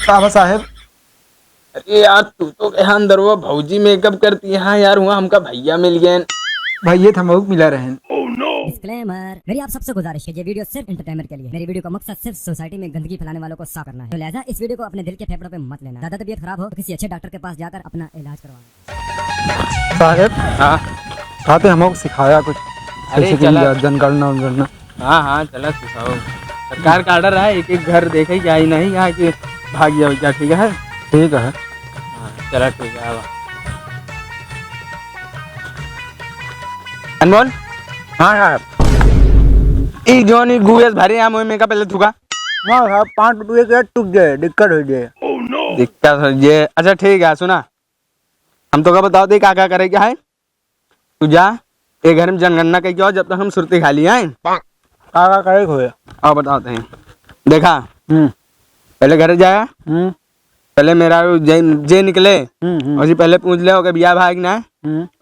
बाबा साहेब, अरे यार तू तो यहाँ अंदर हुआ भौजी मेकअप करती है। हाँ यार हुआ हमका भैया मिल गए। भैया थमक मिला रहे। डिस्क्लेमर, मेरी आप सबसे गुजारिश है, ये वीडियो सिर्फ एंटरटेनमेंट के लिए। मेरी वीडियो का मकसद सिर्फ सोसाइटी में गंदगी फैलाने वालों को साफ करना है, तो लिहाजा इस वीडियो को अपने दिल के फेफड़ों पे मत लेना। ज्यादा तबीयत खराब हो तो किसी अच्छे डॉक्टर के पास जाकर अपना इलाज करवाना। साहेब, हाँ खाते हमको सिखाया कुछ अरे कैसे चला। जनगणना उनगणना। हाँ चला सिखाओ। सरकार का ऑर्डर है, एक एक घर देखे क्या ही नहीं यहाँ की भाग जाओ क्या। ठीक है ठीक है। हाँ चला ठीक है। आवा अनमोल। हाँ साहब। ई जोन ई गुएस भरे यहाँ मोह में का पहले थुका ना साहब, 5 रुपये के टूट गए, दिक्कत हो जाए। दिक्कत हो ये। अच्छा ठीक है सुना, हम तो का बताओ दे क्या करे क्या है। तू जा एक घर में जनगणना कही क्या जब तक हम सुरती खा लिया है। का करे खोए। और बताते हैं। देखा हम्म पहले घर जाया, हम्म पहले मेरा जे निकले हम्म और पहले पूछ ले ओके बिया भाग ना है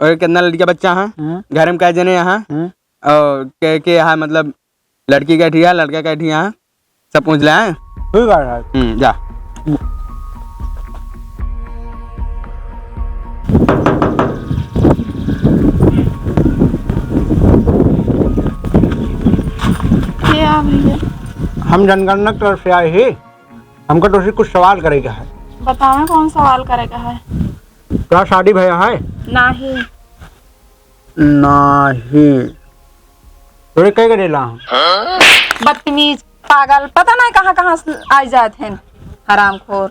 और कितना लड़का बच्चा है घर में कह जने यहाँ और के यहाँ मतलब लड़की कैठी है लड़का कैठी यहाँ सब पूछ ले हैं। ठीक है साहब। जा हम जनगणना की तरफ से आए ही, हमको तो उसी कुछ सवाल करेगा है। बताना कौन सवाल करेगा है। क्या शादी भैया है? नहीं। नहीं। थोड़े कई करेला हूँ। बदतमीज पागल, पता नहीं कहाँ कहाँ से आ जाते हैं हरामखोर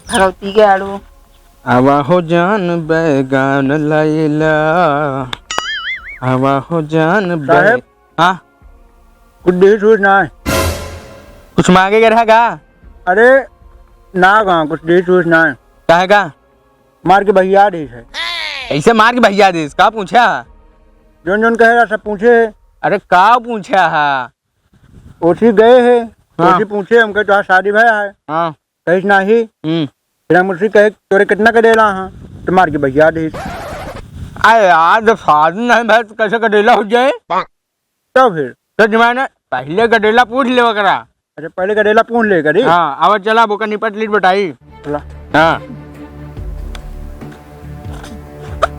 भगवती के आड़ू। हवा हो जान बैगान लैला, हवा हो जान साहब। हाँ कुछ देश हुई ना है। कुछ मांगे के रहेगा। अरे ना कहाँ कुछ देश हुई ना है। कहे का मार के भैया देश है। ऐसे मार के भैया देश का पूछा। जोन जोन कहेगा सब पूछे। अरे का पूछा है। ओसी गए है। हाँ। ओसी पूछे हमके तो शादी भैया है। हाँ कहीं नहीं। फिर हम उसी कहे तोरे कितना करेला हाँ, तो मार के भैया देश। अरे यार जब शादी नहीं भाई तो कैसे गडेला हो जाए। तो फिर तो जमाना पहले गडेला पूछ ले करा। अच्छा पहले करेला पूछ ले करी। हाँ अब चला बोका निपट लीट बटाई। चला। हाँ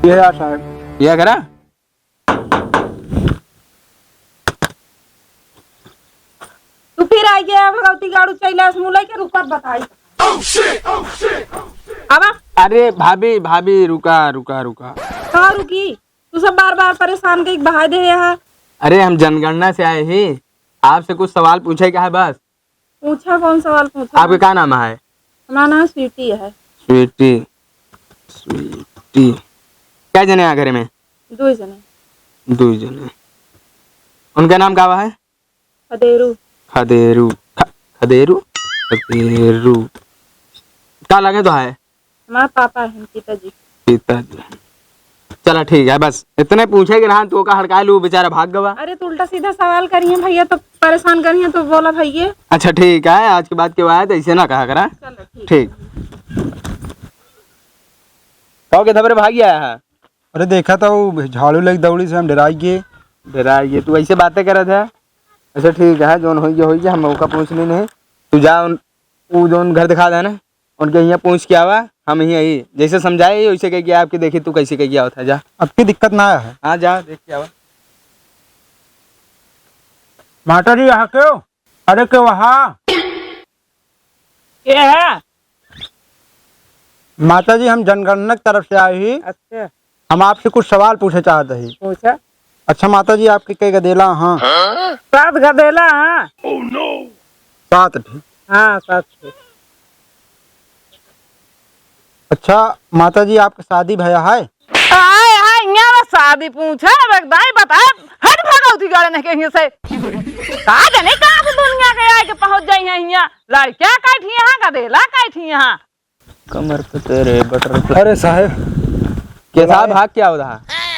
ये है साहब। ये करा। तू फिर आ गया भगवती गाड़ू चैलास मुलाई के रुका बताई। अब अरे भाभी भाभी रुका रुका रुका। कहाँ रुकी? तू सब बार बार परेशान के बहा दे यहाँ। अरे हम जनगणना से आए ही, आपसे कुछ सवाल पूछे क्या है बस। पूछा कौन सवाल पूछा? आपका क्या नाम है? हमारा नाम स्वीटी है। स्वीटी। स्वीटी क्या जने यहाँ घर में? 2 जने। 2 जने। उनका नाम क्या है? खदेरू। खदेरू खदेरू खदेरू। क्या लगे तो है? हमारा पापा है पिताजी। पिताजी। चला ठीक है बस इतने पूछे कि रहा तो का हड़का लू बेचारा भाग गवा। अरे तू उल्टा सीधा सवाल करिए भैया तो परेशान करिए तो बोला भैया। अच्छा ठीक है आज के बाद क्यों आया तो ऐसे ना कहा करा। चलो ठीक कहो के धबरे भाग गया है। अरे देखा था वो झाड़ू लगी दौड़ी से हम डराई गए। डरा ये तू ऐसे बातें कर रहा था। अच्छा ठीक है जोन हो गया हम मौका पूछ ली नहीं। तू जा वो जोन घर दिखा देना उनके यहाँ पूछ के आवा। हम यही जैसे समझाए वैसे कह गया आपकी देखी तू कैसे कह गया होता जा। अब की दिक्कत ना है। हाँ जा देख के आवा। माता जी यहाँ क्यों? अरे क्यों वहाँ? ये है। माता जी हम जनगणना की तरफ से आए ही, अच्छा हम आपसे कुछ सवाल पूछे चाहते हैं। पूछा। अच्छा माता जी आपके कई गदेला हाँ? 7 गदेला। हाँ 7 ठीक। हाँ 7। अच्छा माता जी आपकी शादी भैया है? आए आए यहाँ शादी पूछा बगदाई बता। हट भगवती गाड़े ने कहीं से कहा जाने कहाँ से दुनिया के आके पहुंच जाई हैं यहाँ। लड़कियां कैठी यहाँ गदेला कैठी यहाँ। कमर पे तेरे बटर। अरे साहब के साहब भाग क्या हो रहा?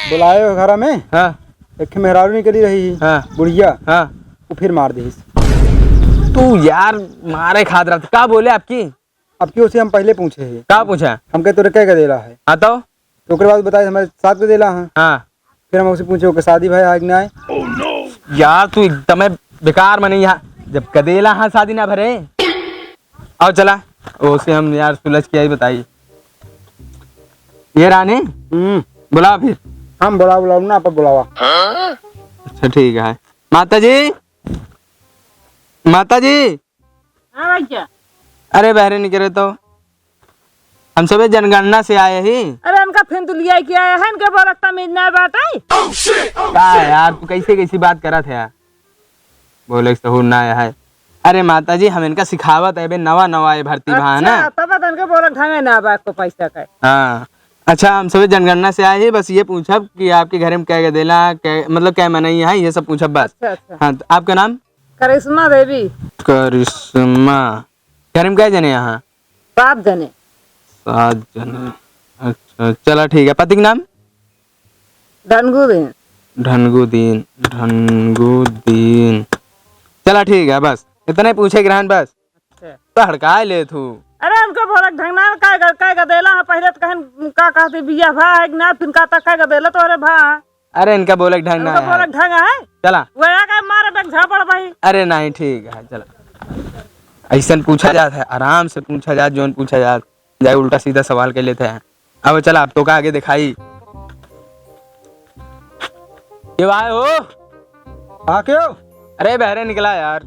बुलाए हो घर में। हाँ एक मेहरारू निकली रही। हाँ बुढ़िया। हाँ वो फिर मार दी। तू यार मारे खाद रहा था। क्या बोले आपकी? अब की उसे हम पहले पूछे हैं। क्या पूछा? हम कहते तो क्या गदेला है? हाँ तो बाद बताए हमारे 7 गदेला हैं। हाँ फिर हम उसे पूछे कि शादी भाई आग ना आए। यार तू एकदम बेकार मनी यहाँ जब गदेला हाँ शादी ना भरे। आओ चला, वो से हम यार सुलझ के ही बताइए। ये रानी बुला फिर। हम बुलाओ ना, आप बुलावा। अच्छा ठीक है। माता जी, माता जी। हाँ भैया। अरे बहरे निकले तो हम सब जनगणना से आए ही। अरे इनका फिंदुलिया क्या है, इनके बोला तमीज नहीं बात क्या है यार, तू कैसे कैसी बात करा था यार, बोले सहूर ना आया है। अरे माता जी हम इनका सिखावत है, नवा नवा है भर्ती वहाँ ना। तब इनके बोला ढंगे ना बात को पैसा का। हाँ अच्छा, हम सब जनगणना से आए हैं, बस ये पूछा कि आपके घर में क्या गदेला, क्या मतलब क्या मनई है, ये सब पूछा बस। अच्छा। हाँ तो आपका नाम? करिश्मा देवी। करिश्मा। घर में क्या जने यहाँ? 7 जने। 7 जने। अच्छा चला ठीक है। पति का नाम? धनगुदीन। ढनगुदीन। ढनगुदीन। चला ठीक है, बस इतना ही पूछे ग्रहण बस। तो हड़का ले तू। अरे उनको बोला ढंगना काय गदेला है, पहले तो कहन का कहते बिया भा है ना, फिर का तक काय गदेला तो अरे भा। अरे इनका बोले ढंग ना उनको बोला है। ढंग है। चला। वो का मारे बैग झापड़ भाई। अरे नहीं ठीक है चला। ऐसा पूछा जाता है, आराम से पूछा जाता, जोन पूछा जाता जाए, उल्टा सीधा सवाल कर लेते हैं। अब चला, आप तो का आगे दिखाई ये आए हो। हाँ क्यों? अरे बहरे निकला यार।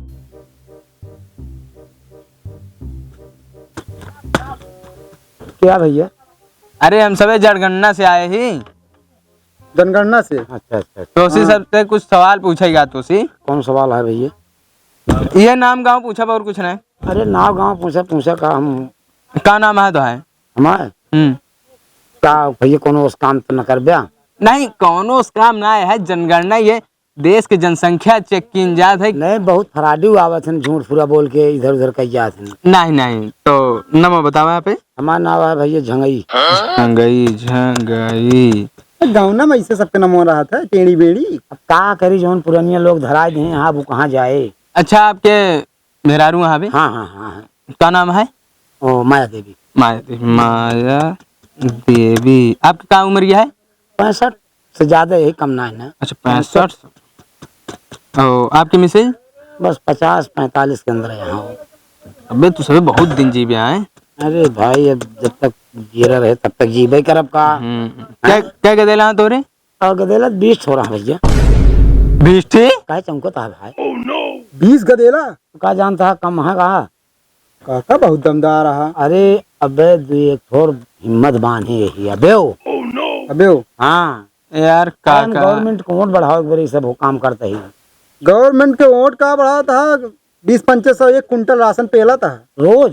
क्या भैया? अरे हम सब जनगणना से आए ही। जनगणना से? अच्छा। तो उसी सबसे कुछ सवाल पूछेगा तो सी। कौन सवाल है भैया? ये नाम गांव पूछा और कुछ नहीं। अरे नाव गाँव पूछा का हम का नाम है तो है हमारे क्या भैया, कोनो उस काम तो न कर ब्या? नहीं, कौनो उस काम ना है, जनगणना ये देश के जनसंख्या चेक की जात है। नहीं, बहुत फराडी आवत है, झूठ पूरा बोल के इधर उधर कही जात है। नहीं तो नमो बतावा यहाँ पे। हमारा नाम है भैया झंगई। झंगई। गाँव ना में ऐसे सबके नाम हो रहा था, टेढ़ी बेड़ी। अब का करी, जौन पुरानिया लोग धरा दे हाँ, वो कहाँ जाए। अच्छा आपके मेहरारू वहाँ पे? हाँ। क्या नाम है? ओ माया देवी। माया देवी। आपकी क्या उम्र है? 65 से ज्यादा है, कम ना है ना। अच्छा 65। ओ आपकी मिसेज? बस 50-45 के अंदर है यहाँ। अबे तू सब बहुत दिन जी आए। अरे भाई, अब जब तक जीरा रहे तब तक जीवे करब का। क्या गदेला तोरे? और गदेला 20 हो रहा भैया। 20 ठीक का चमको था भाई। 20 गदेला का जानता है, कम है कहा काका, बहुत दमदार रहा। अरे अबे एक थोड़ हिम्मत बांधे यही अबे हाँ यार काका, गवर्नमेंट को वोट बढ़ाओ, एक सब वो काम करता ही। गवर्नमेंट के वोट का बढ़ा था, 20-25 एक कुंटल राशन पेला था रोज।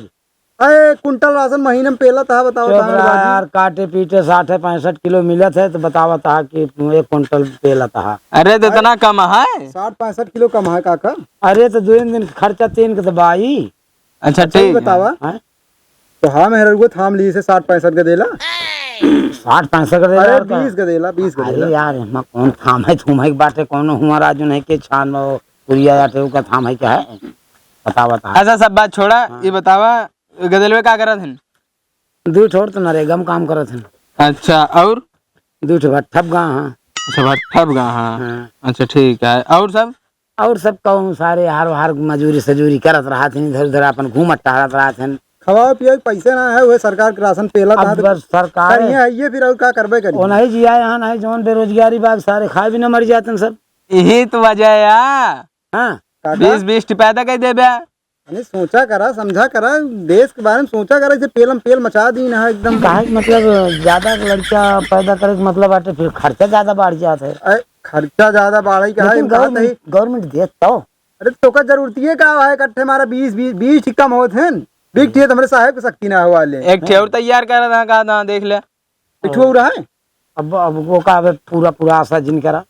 अरे कुंटल राशन महीने में पेला था, बताओ यार। काटे पीटे 60-65 किलो मिला था, तो बतावा था कि 1 कुंटल पेला था। अरे तो इतना कम है? 60-65 किलो कम है काका। अरे तो 2 दिन खर्चा 3 के दवाई। अच्छा ठीक बतावा। तो हाँ मेहर थाम ली से 60-65 का देला। 60-65 का देला? 20 का देला, 20 का देला। अरे यार हम कौन थाम है, तुम है बाटे कौन हुआ राजू नहीं के छान पुरिया आटे का थाम है क्या है, बतावा था। ऐसा सब बात छोड़ा। ये बतावा गदलवे क्या करत हन? 2 ठोर तो नरेगा में काम करत हन। अच्छा और 2 ठो भट्ठप गाँव। अच्छा भट्ठप गाँव। अच्छा ठीक है। और सब कहूँ सारे हार मजूरी सजूरी करत रहा थे, इधर उधर अपन घूमत टहरत रहा थे। खवा पिया पैसे ना है, वो सरकार के राशन पेला था। बस सरकार ये फिर और क्या करबे करी। ओ नहीं जिया यहाँ नहीं, जौन बेरोजगारी बाग सारे खाए भी ना मर जाते सब। यही तो वजह है यार। हाँ 20 पैदा कर दे बे। सोचा करा, समझा करा, देश के बारे में सोचा करा, इसे पेलम पेल मचा दी ना एकदम। मतलब ज्यादा लड़का पैदा करे मतलब आटे फिर खर्चा ज्यादा बढ़ जाता है। खर्चा ज्यादा बढ़ क्या है, गवर्नमेंट देता। अरे तो का जरूरत है का है, इकट्ठे हमारा 20 ठीक कम होते हैं। बिग ठी हमारे साहब की शक्ति ना हुआ ले। एक ठेवर तैयार कर रहा था, कहा देख ले पिठू रहा है। अब वो का पूरा आशा जिन करा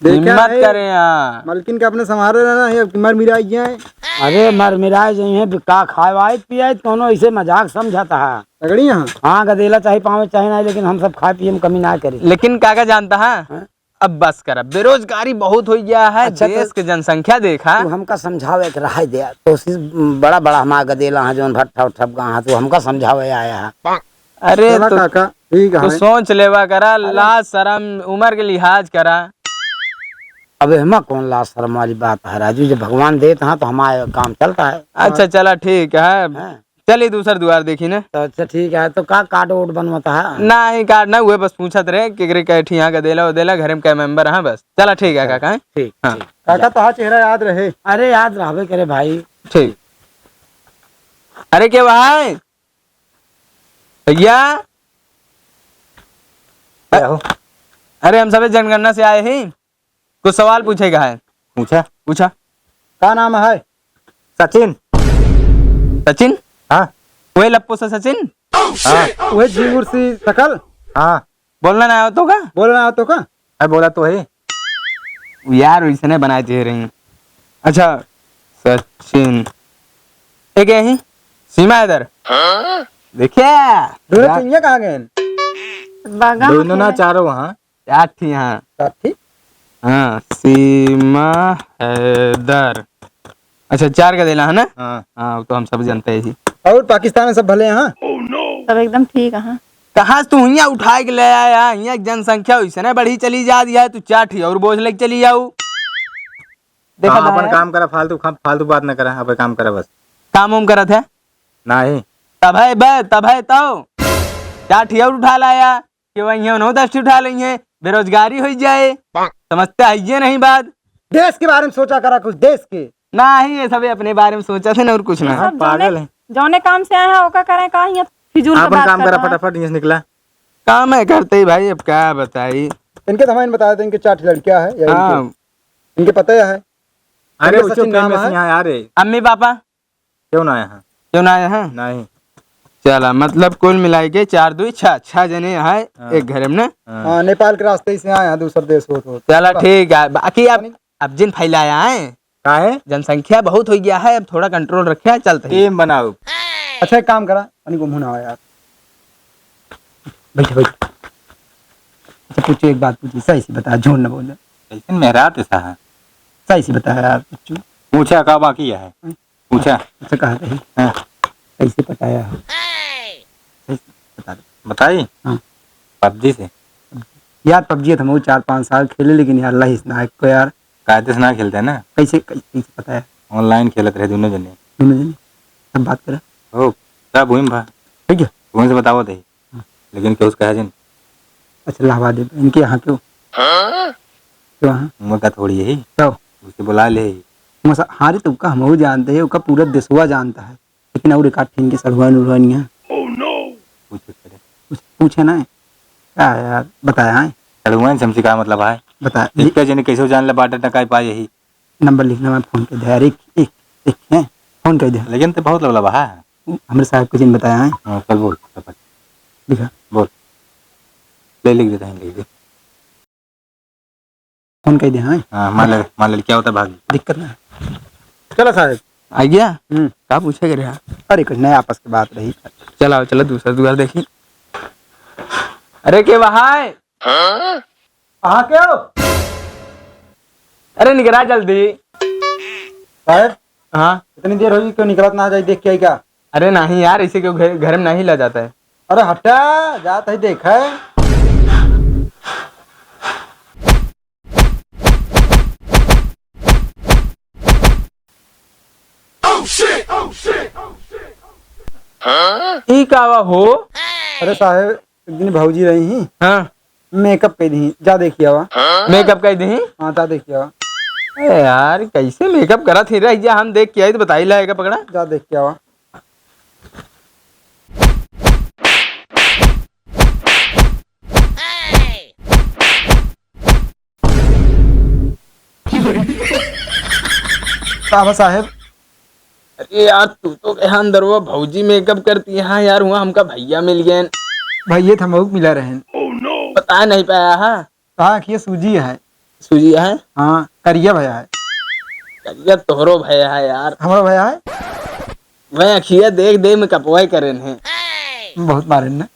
हिम्मत करे यार। मलकिन के अपने संभाले रहना है, मर मिराई जाए। अरे मर मिराए जाए हैं, का खाए पियाए कोनो ऐसे मजाक समझाता है तगड़ी। हाँ गदेला चाहे पावे चाहे ना, लेकिन हम सब खाए पिए में कमी ना करें। लेकिन काका जानता है अब बस कर, बेरोजगारी बहुत हो गया है। अच्छा, देश की जनसंख्या देखा तो हमका समझावे के रहा दे तो बड़ा हमारा गदेला है जो भट्ठा उठप गाँव, तो हमका समझावे आया है। अरे तो काका ठीक है, तो सोच लेवा करा, लाज शर्म उम्र के लिहाज करा। अब हमें कौन लाज शर्म वाली बात है राजू, जब भगवान देते हैं तो हमारा काम चलता है। अच्छा चला ठीक है, हैं? चलिए दूसरा द्वार देखी ना। तो अच्छा ठीक है, तो का कार्ड वोट बनवाता है? ना ही कार्ड ना हुए, बस पूछत रहे केकरे कैठी यहाँ का देला वो देला, घर में क्या मेंबर है बस। चला ठीक है काका, हैं? ठीक हाँ। ठीक। काका तो चेहरा याद रहे। अरे याद रहबे करे भाई। ठीक। अरे क्या भाई भैया, अरे हम सभी जनगणना से आए हैं, कुछ सवाल पूछेगा है। पूछा पूछा। का नाम है? सचिन। सचिन? हाँ वही लप्पू से सचिन? हाँ वही झींगुर सी शकल। हाँ बोलना ना हो तो का? बोलना हो तो का? अरे बोला तो है यार इसने बनाए दे रही हैं। अच्छा सचिन एक यही सीमा इधर देखिए दोनों चिड़िया कहाँ गए? दोनों ना चारों वहाँ। क्या थी यहाँ? ठीक। हाँ सीमा हैदर। अच्छा 4 का देना है ना? हाँ हाँ तो हम सब जानते हैं ही। और पाकिस्तान में सब भले हैं? सब एकदम ठीक है। कहाँ से तू यहाँ उठा के ले आया? यहाँ जनसंख्या वैसे बढ़ी चली जा रही है, तू 4 ठी और बोझ लेके चली जाऊ। देखा हाँ, था अपन यार? काम करा, फालतू बात न करा, अपन काम करा बस। काम उम करत है नहीं तब है तो 4 ठी और उठा लाया कि वही 9-10 उठा ली है, बेरोजगारी हो जाए। समझता है ये नहीं बात? देश के बारे में सोचा करा कुछ, देश के ना ही ये सब अपने बारे में सोचा थे ना और कुछ ना। हाँ, पागल है। जौने काम से आए हैं ओका करें, कहा यहाँ फिजूल की अपन बात काम कर करा रहा है। फटाफट, यहाँ से निकला। काम है करते ही भाई, अब क्या बताई। इनके तो हमें बताया था, इनके 4 लड़कियां है या हाँ इनके पता है? अरे इनके उसको सचिन नाम है? यहाँ यार अम्मी पापा क्यों ना यहाँ? क्यों ना आए हैं? नहीं। चला मतलब कुल मिला के 4 2 6 जने हैं एक घर में ना। हाँ, नेपाल के रास्ते से आए हैं, दूसरा देश हो। चला ठीक है, बाकी अब जिन फैलाया है का है? जनसंख्या बहुत हो गया है, अब थोड़ा कंट्रोल रखे चलते हैं। टीम बनाओ। अच्छा एक काम करा, पानी को मुंह ना यार। बैठ। अच्छा पूछो, एक बात पूछी, सही से बता, झूठ न बोलना। लेकिन मेहरात ऐसा है। सही से बता यार बच्चू। पूछा का बाकी है? पूछा। अच्छा कहा रही, हाँ कैसे पटाया है? सही से बता दे। बताई। हाँ। पबजी से। यार पबजी हम 4-5 साल खेले, लेकिन यार अल्लाह इस नायक को यार कायदे से ना खेलते है ना, कैसे पता है? ऑनलाइन खेलत रहे दोनों जने। सब बात करा हो क्या भूमि भा ठीक है। भूमि से बताओ थे, लेकिन क्यों उसका है जिन अच्छा लावा दे इनके यहाँ क्यों क्यों? हाँ उम्र का थोड़ी यही तो उसे बुला ले। हारे तो उसका हम जानते हैं, उसका पूरा देशवा जानता है, लेकिन और एक इनके सड़ुआन उड़वानिया पूछे ना क्या है यार, बताया है? चढ़ुआ समझी का मतलब है? बता इसका जने कैसे जान ले बाटा टकाई पा यही। नंबर लिखना, मैं फोन कर दे यार, एक है फोन कर दे। लेकिन तो बहुत लवला है। हमारे साहब को जिन बताया है। हाँ कल बोल फटाफट लिखा बोल। ले लिख देते हैं, लिख दे। फोन कर दे। हाँ मान ले क्या होता है भाग। दिक्कत ना है। चलो साहब आ गया क्या पूछे रहा? अरे कुछ नया आपस की बात रही। चला चलो दूसरा द्वार देखी। अरे के वहां कहाँ के हो अरे निकला जल्दी। साहब? हाँ इतनी देर होगी, क्यों निकलत ना जाए, देख के आई क्या? अरे नहीं यार, इसे क्यों घर में नहीं ला जाता है? अरे हटा जात है, देख है। ठीक आवा हो। अरे साहब एक दिन भाऊजी रही ही, हाँ मेकअप कर दी, जा देखिए आवा। मेकअप कर दी। हाँ जा देखिए आवा, अरे यार कैसे मेकअप करा थी रह जा, हम देख के आई तो बता ही लाएगा पकड़ा। जा देख के आवा। साहब अरे यार तू तो कहा अंदर वो भौजी मेकअप करती है। हाँ यार हुआ हमका भैया मिल गए, भैया थमक मिला रहे, बता नहीं पाया। हाँ कहा कि ये सूजी है। सूजी है? हाँ करिया भैया है। करिया तोहरो भैया है यार। हमारा भैया है, वह अखिया देख देख में कपवाई करे हैं। बहुत मारे ना।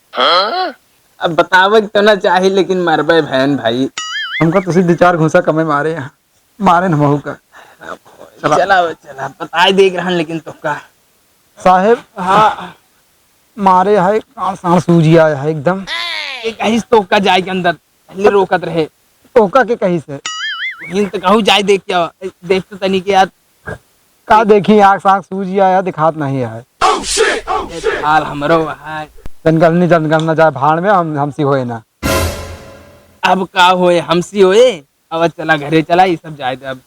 अब बतावे तो ना चाहिए, लेकिन मरबे बहन भाई। हमको तो सीधे 4 घूसा कमे मारे यहाँ, मारे न महू का। चला बता देख रहा लेकिन तो का साहेब हाँ मारे है, कान सूजी आया है एकदम। कहीं तो का जाए के अंदर पहले रोकत रहे। टोका के कहीं से हिंद तो कहूँ जाए देख क्या देख तो तनी के यार का देखी आँख साँख सूझ आया दिखात नहीं है हाल हमरो है। जनगल न जाए भाड़ में हमसी होए ना। अब का होए हमसी होए अब चला घरे चला ये सब जाए अब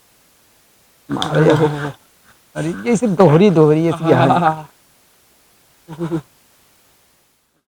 अरे ये सिर्फ दोहरी दोहरी ऐसी है।